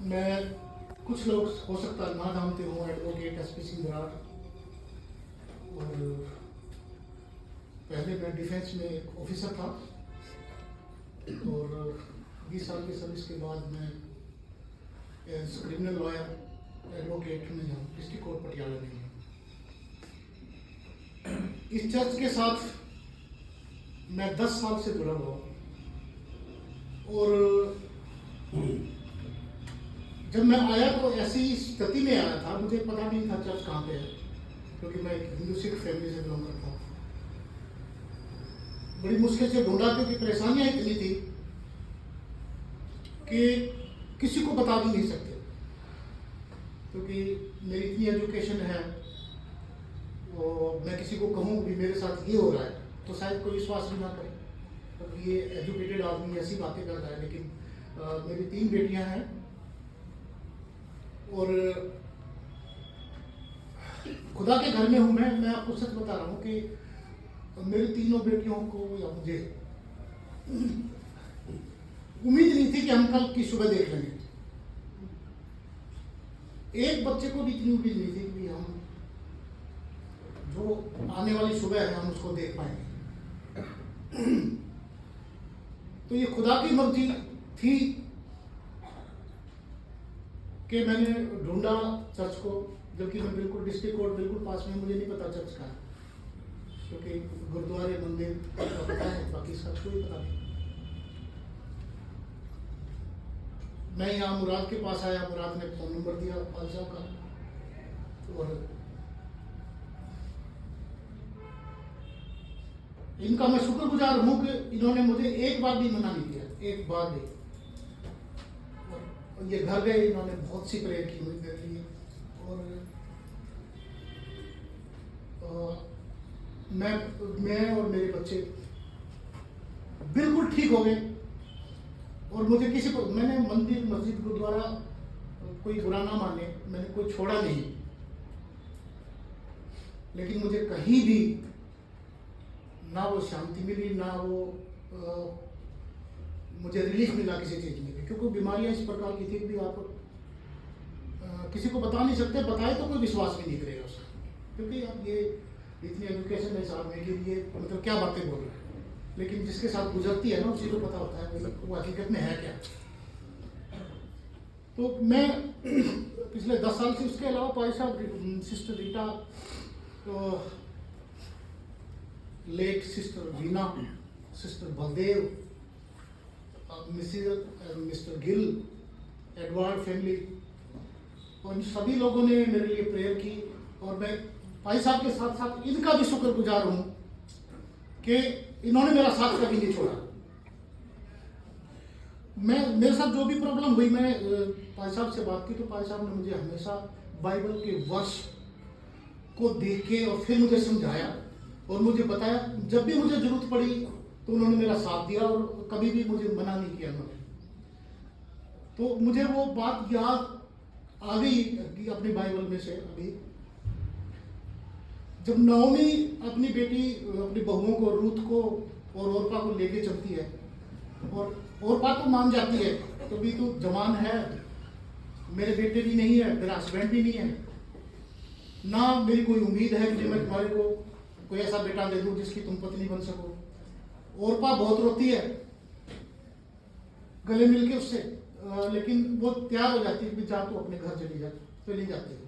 मैं कुछ लोग हो सकता है ना जानते हो, एडवोकेट एसपी सिंह बराड़, और पहले मैं डिफेंस में एक ऑफिसर था और 20 साल की सर्विस के बाद मैं एज क्रिमिनल लॉयर एडवोकेट में हूँ डिस्ट्रिक्ट कोर्ट पटियाला में। इस चर्च के साथ मैं 10 साल से जुड़ा हुआ हूँ और जब मैं आया तो ऐसी स्थिति में आया था, मुझे पता नहीं था चर्च कहाँ पे है, क्योंकि मैं एक हिंदू सिख फैमिली से बिलोंग करता हूँ। बड़ी मुश्किल से ढूंढा क्योंकि परेशानियां इतनी थी कि किसी को बता भी नहीं सकते, क्योंकि मेरी इतनी एजुकेशन है और मैं किसी को कहूँ भी मेरे साथ ये हो रहा है तो शायद कोई विश्वास भी ना करे, क्योंकि ये एजुकेटेड आदमी ऐसी बातें करता है। लेकिन मेरी 3 बेटियां हैं और खुदा के घर में हूँ मैं आपको सच बता रहा हूँ कि मेरी तीनों बेटियों को या मुझे उम्मीद नहीं थी कि हम कल की सुबह देख लेंगे। एक बच्चे को भी इतनी उम्मीद नहीं थी कि हम जो आने वाली सुबह है हम उसको देख पाएंगे। तो ये खुदा की मर्जी थी कि मैंने ढूंढा चर्च को, जबकि मैं बिल्कुल डिस्ट्रिक्ट कोर्ट बिल्कुल पास में, मुझे नहीं पता चर्च का है, क्योंकि गुरुद्वारे मंदिर का पता है, बाकी इसका कोई पता नहीं। मैं यहाँ मुराद के पास आया, मुराद ने फ़ोन नंबर दिया पाल साहब का, और इनका मैं शुक्रगुजार हूँ कि इन्होंने मुझे एक बार भी मना नहीं किया, एक बार भी। और ये घर गए, इन्होंने बहुत सी प्रेयर की हुई मेरे लिए, और मैं और मेरे बच्चे बिल्कुल ठीक हो गए। और मुझे किसी को, मैंने मंदिर मस्जिद गुरुद्वारा कोई बुरा ना माने, मैंने कोई छोड़ा नहीं, लेकिन मुझे कहीं भी ना वो शांति मिली, ना वो मुझे रिलीफ मिला किसी चीज़ में, क्योंकि बीमारियां इस प्रकार की थी कि आप किसी को बता नहीं सकते, बताए तो कोई विश्वास भी नहीं करेगा उसका, क्योंकि अब ये इतनी एजुकेशन है इस आदमी के लिए, मतलब क्या बातें बोल रहे हैं, लेकिन जिसके साथ गुजरती है ना उसी को पता होता है वो हकीकत में है क्या। तो मैं पिछले 10 साल से, उसके अलावा भाई साहब, sister Rita, late sister Veena, sister Baldev, mister Gill, Edward family, और इन सभी लोगों ने मेरे लिए प्रेयर की। और मैं भाई साहब के साथ साथ इनका भी शुक्रगुजार हूँ कि इन्होंने मेरा साथ कभी नहीं छोड़ा। मेरे साथ जो भी प्रॉब्लम हुई, मैं भाई साहब से बात की तो भाई साहब ने मुझे हमेशा बाइबल के वर्ष को देख के और फिर मुझे समझाया और मुझे बताया। जब भी मुझे जरूरत पड़ी तो उन्होंने मेरा साथ दिया और कभी भी मुझे मना नहीं किया उन्होंने। तो मुझे वो बात याद आ गई कि अपनी बाइबल में से, अभी जब नौमी अपनी बेटी, अपनी बहुओं को, रूथ को और ओरपा को लेके चलती है, और ओरपा तो मान जाती है, तो भी तू जवान है, मेरे बेटे भी नहीं है, मेरा हस्बैंड भी नहीं है, ना मेरी कोई उम्मीद है कि मैं तुम्हारे को कोई ऐसा बेटा दे दूं जिसकी तुम पत्नी बन सको। ओरपा बहुत रोती है, गले मिल के उससे, लेकिन वो तैयार हो जाती है कि जा तू अपने घर चली जा, चली जाती है।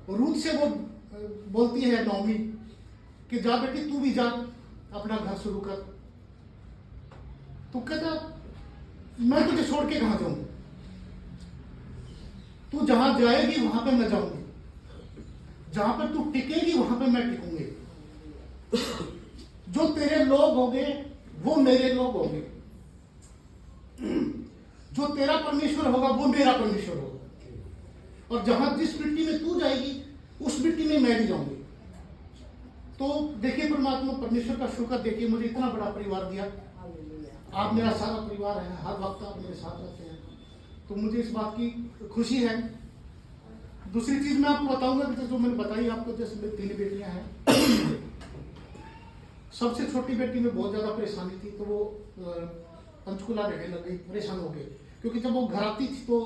और रूथ से वो बोलती है नौमी कि जा बेटी तू भी जा, अपना घर शुरू कर। तो कहता मैं तुझे छोड़ के कहां जाऊंगी, तू जहां जाएगी वहां पे मैं जाऊंगी, जहां पर तू टिकेगी वहां पे मैं टिकूंगी। जो तेरे लोग होंगे वो मेरे लोग होंगे, जो तेरा परमेश्वर होगा वो मेरा परमेश्वर होगा, और जहां जिस मिट्टी में तू जाएगी उस मिट्टी में मैं भी जाऊंगी। तो देखिए परमात्मा परमेश्वर का शुक्र, देखिए मुझे इतना बड़ा परिवार दिया, आप मेरा सारा परिवार है, हर वक्त आप मेरे साथ रहते हैं, तो मुझे इस बात की खुशी है। दूसरी चीज मैं आपको बताऊंगा कि जो मैंने बताई आपको, जैसे मेरी 3 बेटियां हैं, सबसे छोटी बेटी में बहुत ज्यादा परेशानी थी, तो वो पंचकुला रहने लग गई, परेशान हो गई, क्योंकि जब वो घर आती थी तो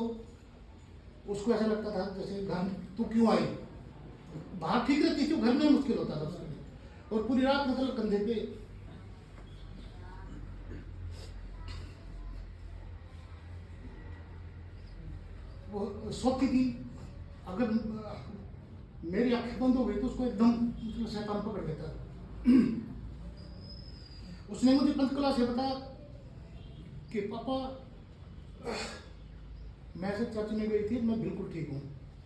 उसको ऐसा लगता था जैसे घर तू क्यों आई, बाहर ठीक रहती थी, घर में मुश्किल होता था उसके लिए। और पूरी रात मतलब कंधे पे वो सोती थी। अगर मेरी आंखें बंद हो गई तो उसको एकदम मतलब शैतान पकड़ लेता था। उसने मुझे पंचकला से बताया कि पापा मैं ऐसे चर्च में गई थी, मैं बिल्कुल ठीक हूँ,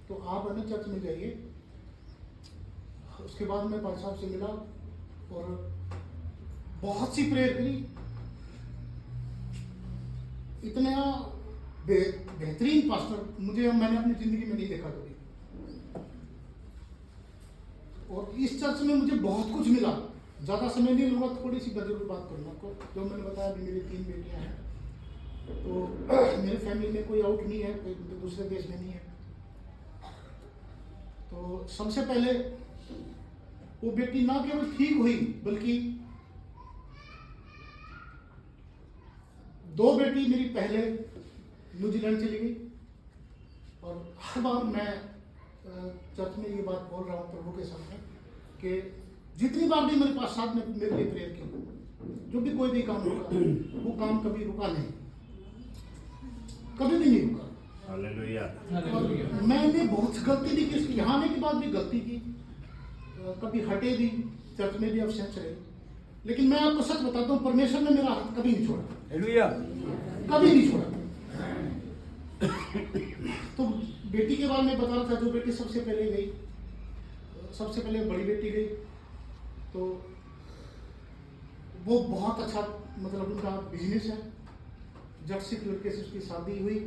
तो आप है ना चर्च में जाइए। उसके बाद मैं पाल साहब से मिला और बहुत सी प्रेयर करी। इतना बेहतरीन पास्टर मैंने अपनी जिंदगी में नहीं देखा कभी। और इस चर्च में मुझे बहुत कुछ मिला। ज़्यादा समय नहीं लूँगा, थोड़ी सी जरूर बात करूँगा आपको। जो मैंने बताया अभी मेरी 3 बेटियां हैं, तो मेरे फैमिली में कोई आउट नहीं है, कोई दूसरे देश में नहीं है। तो सबसे पहले वो बेटी ना केवल ठीक हुई बल्कि 2 बेटी मेरी पहले न्यूजीलैंड चली गई। और हर बार मैं चर्च में ये बात बोल रहा हूँ प्रभु के सामने कि जितनी बार भी मेरे पास साथ में मेरे लिए प्रेयर की, जो भी कोई भी काम रुका, वो काम कभी रुका नहीं, कभी भी नहीं रुका। हालेलुया। और मैंने बहुत गलती भी की, उसकी यहाँ आने के बाद भी गलती की, कभी हटे भी, चर्च में भी अब्सेंस रहे। लेकिन मैं आपको सच बताता हूँ, परमेश्वर ने मेरा हाथ कभी नहीं छोड़ा, हालेलुया, कभी नहीं छोड़ा। तो बेटी के बारे में बता रहा था, जो बेटी सबसे पहले गई, सबसे पहले बड़ी बेटी गई, तो वो बहुत अच्छा मतलब उनका बिजनेस है। जट सिख लड़के से उसकी शादी हुई।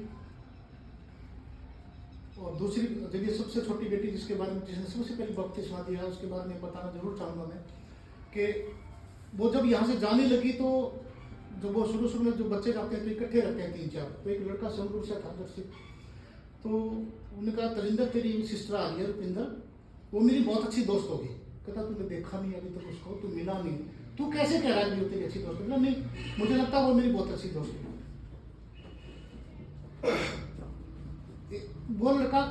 और दूसरी जब ये सबसे छोटी बेटी जिसके बारे में जिसने सबसे पहले बपतिस्मा दिया है, उसके बारे में बताना जरूर चाहूँगा मैं कि वो जब यहाँ से जाने लगी तो जब वो शुरू में जो बच्चे जाते हैं तो इकट्ठे रहते हैं 3-4। तो एक लड़का सोनपुर से था जट सिख, तो उन्होंने कहा तजिंदर तेरी सिस्टर आ रही है रुपिंदर, वो मेरी बहुत अच्छी दोस्त होगी। कहता तूने देखा नहीं अभी तक उसको, तू मिला नहीं, तू कैसे कह रहा है वो तेरी अच्छी दोस्त है? नहीं, मुझे लगता है वो मेरी बहुत अच्छी दोस्त है। वो लड़का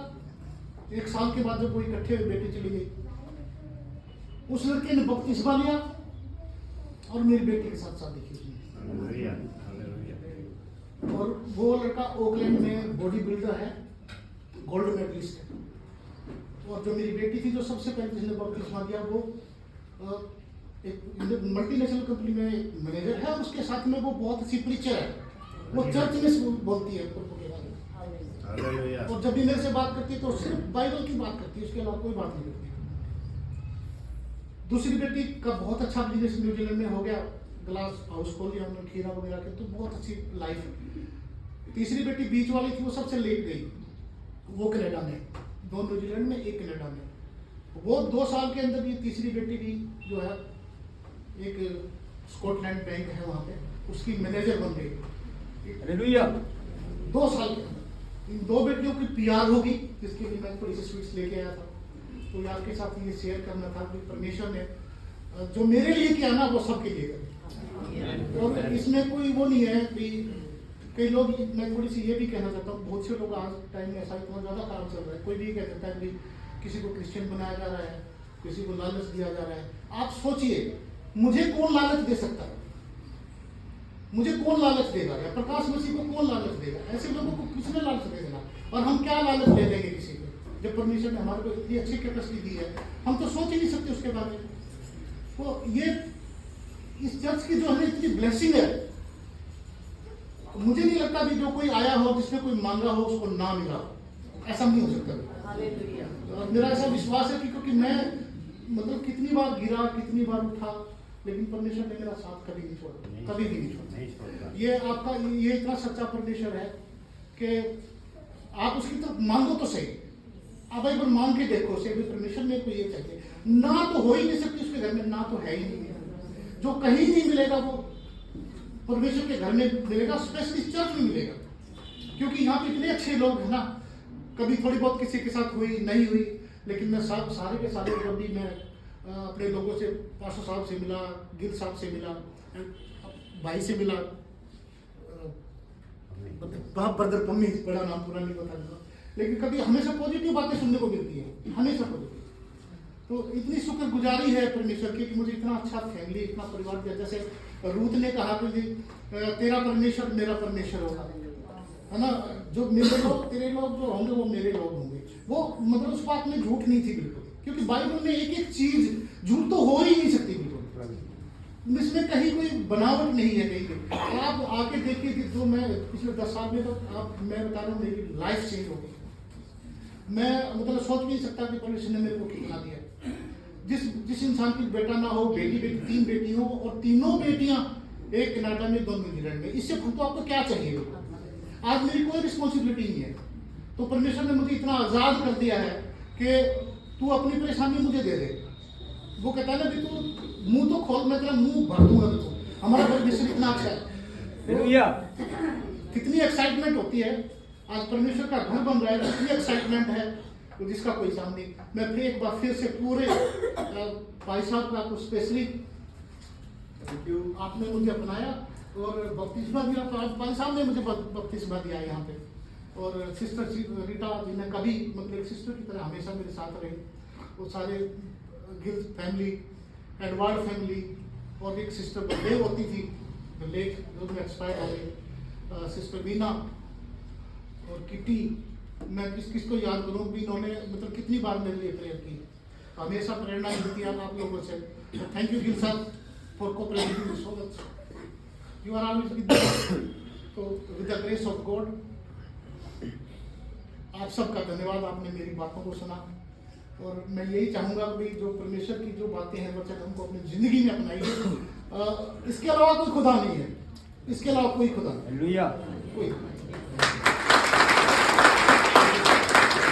1 साल के बाद जब वो इकट्ठे हुए बेटी चली गई, उस लड़के ने बपतिस्मा लिया और मेरी बेटी के साथ शादी की उसने। Hallelujah, hallelujah. और वो लड़का ओकलैंड में बॉडी बिल्डर है, गोल्ड मेडलिस्ट है। और जो मेरी बेटी थी जो सबसे पहले जिसने बपतिस्मा दिया, वो एक मल्टीनेशनल कंपनी में मैनेजर है। उसके साथ में वो बहुत अच्छी प्रीचर है, वो चर्च में बोलती है प्रभु के बारे में। हालेलुया। और जब भी मेरे से बात करती है तो सिर्फ बाइबल की बात करती है, उसके अलावा कोई बात नहीं करती। दूसरी बेटी का बहुत अच्छा बिजनेस न्यूजीलैंड में हो गया, ग्लास हाउस खोल लिया उन्होंने, खीरा वगैरह के, तो बहुत अच्छी लाइफ है। तीसरी बेटी बीच वाली थी, वो सबसे लेट गई, वो कनाडा में, 2 न्यूजीलैंड में, 1 कनाडा में। वो 2 साल के अंदर ये तीसरी बेटी भी जो है एक स्कॉटलैंड बैंक है वहाँ पे, उसकी मैनेजर बन गई। हालेलुया। 2 साल के अंदर इन 2 बेटियों की PR होगी, जिसके लिए मैं थोड़ी सी स्वीट्स लेके आया था। तो ये आपके साथ ये शेयर करना था कि परमेश्वर ने जो मेरे लिए किया ना वो सबके लिए करे। और इसमें कोई वो नहीं है कि कई लोग, मैं थोड़ी सी ये भी कहना चाहता हूँ, बहुत से लोग आज टाइम में ऐसा इतना ज़्यादा काम चल रहा है, कोई भी कह देता है कि किसी को क्रिश्चियन बनाया जा रहा है, किसी को लालच दिया जा रहा है। आप सोचिए, मुझे कौन लालच दे सकता है? मुझे कौन लालच देगा? या प्रकाश मसीह को कौन लालच देगा? ऐसे लोगों को किसने लालच दे देना? और हम क्या लालच दे देंगे किसी को, जब परमेश्वर ने हमारे को इतनी अच्छी कैपेसिटी दी है, हम तो सोच ही नहीं सकते उसके बारे में। तो ये इस चर्च की जो हमें इतनी ब्लेसिंग है, मुझे नहीं लगता भी जो कोई आया हो जिसने कोई मांगा हो उसको ना मिला, ऐसा नहीं हो सकता। और मेरा ऐसा विश्वास है कि क्योंकि मैं मतलब कितनी बार गिरा, कितनी बार उठा, लेकिन परमेश्वर ने मेरा साथ कभी नहीं छोड़ा, कभी भी नहीं छोड़ा। ये आपका ये इतना सच्चा परमेश्वर है कि आप उसकी तरफ मांगो तो सही, आप एक बार मांग के देखो से भी परमेश्वर में कोई ये चाहिए, ना तो हो ही नहीं सकती उसके घर में, ना तो है ही नहीं। जो कहीं नहीं मिलेगा वो परमेश्वर के घर में मिलेगा, स्पेशली चर्च में मिलेगा। क्योंकि यहाँ पे इतने अच्छे लोग हैं ना, कभी थोड़ी बहुत किसी के साथ हुई नहीं हुई, लेकिन मैं सारे के सारे जब भी मैं अपने लोगों से, पास्टर साहब से मिला, गिल साहब से मिला, भाई से मिला, ब्रदर पम्मी, बड़ा नाम पूरा नहीं बता दूंगा, लेकिन कभी हमेशा पॉजिटिव बातें सुनने को मिलती है, हमेशा पॉजिटिव। तो इतनी शुक्रगुजारी है परमेश्वर की कि मुझे इतना अच्छा फैमिली, इतना परिवार दिया। जैसे रूथ ने कहा कि तेरा परमेश्वर मेरा परमेश्वर होगा, है ना, जो मेरे लोग तेरे लोग जो होंगे वो मेरे लोग होंगे। वो मतलब उस बात में झूठ नहीं थी बिल्कुल, क्योंकि बाइबल में एक एक चीज झूठ तो हो ही नहीं सकती बिल्कुल, इसमें कहीं कोई बनावट नहीं है कहीं पे। आप आके देखिए कि जो मैं पिछले 10 साल में, तो आप मैं बता रहा हूँ मेरी लाइफ चेंज हो गई। मैं मतलब सोच नहीं सकता कि परमेश्वर ने मेरे को कितना दिया। जिस इंसान की बेटा ना हो, बेटी 3 बेटी हो, और तीनों बेटियां, एक कनाडा में 2 न्यूजीलैंड में, इससे तो आपको क्या चाहिए। आज मेरी कोई रिस्पॉन्सिबिलिटी नहीं है, तो परमेश्वर ने मुझे इतना आजाद कर दिया है कि तू अपनी परेशानी मुझे दे दे। वो कहता है ना कि तू मुंह तो खोल, मैं तेरा मुंह भर दूंगा। तो हमारा परमेश्वर इतना अच्छा है। कितनी एक्साइटमेंट होती है, आज परमेश्वर का घर बन रहा है, कितनी एक्साइटमेंट है तो जिसका कोई सामने। मैं फिर एक बार फिर से पूरे भाई साहब का आपको स्पेशली आपने मुझे अपनाया और बपतिस्मा दिया। भाई साहब ने मुझे बपतिस्मा दिया यहाँ पे, और सिस्टर रीटा जी ने कभी मतलब एक सिस्टर की तरह हमेशा मेरे साथ रही। वो सारे गिल फैमिली, एडवर्ड फैमिली, और एक सिस्टर बर्थडे होती थी लेट जो एक्सपायर हो गई, सिस्टर वीना और किटी। मैं किसको याद करूँ भी, इन्होंने मतलब कितनी बार मेरे लिए प्रेयर की, हमेशा प्रेरणा मिलती है आप लोगों से। Thank you Gill sahab for cooperating so much, you are always with तो with the grace of god. आप सबका धन्यवाद, आपने मेरी बातों को सुना, और मैं यही चाहूँगा कि जो परमेश्वर की जो बातें हैं बच्चे हमको अपनी ज़िंदगी में अपनाइए। इसके अलावा कोई खुदा नहीं है, इसके अलावा कोई खुदा नहीं, कोई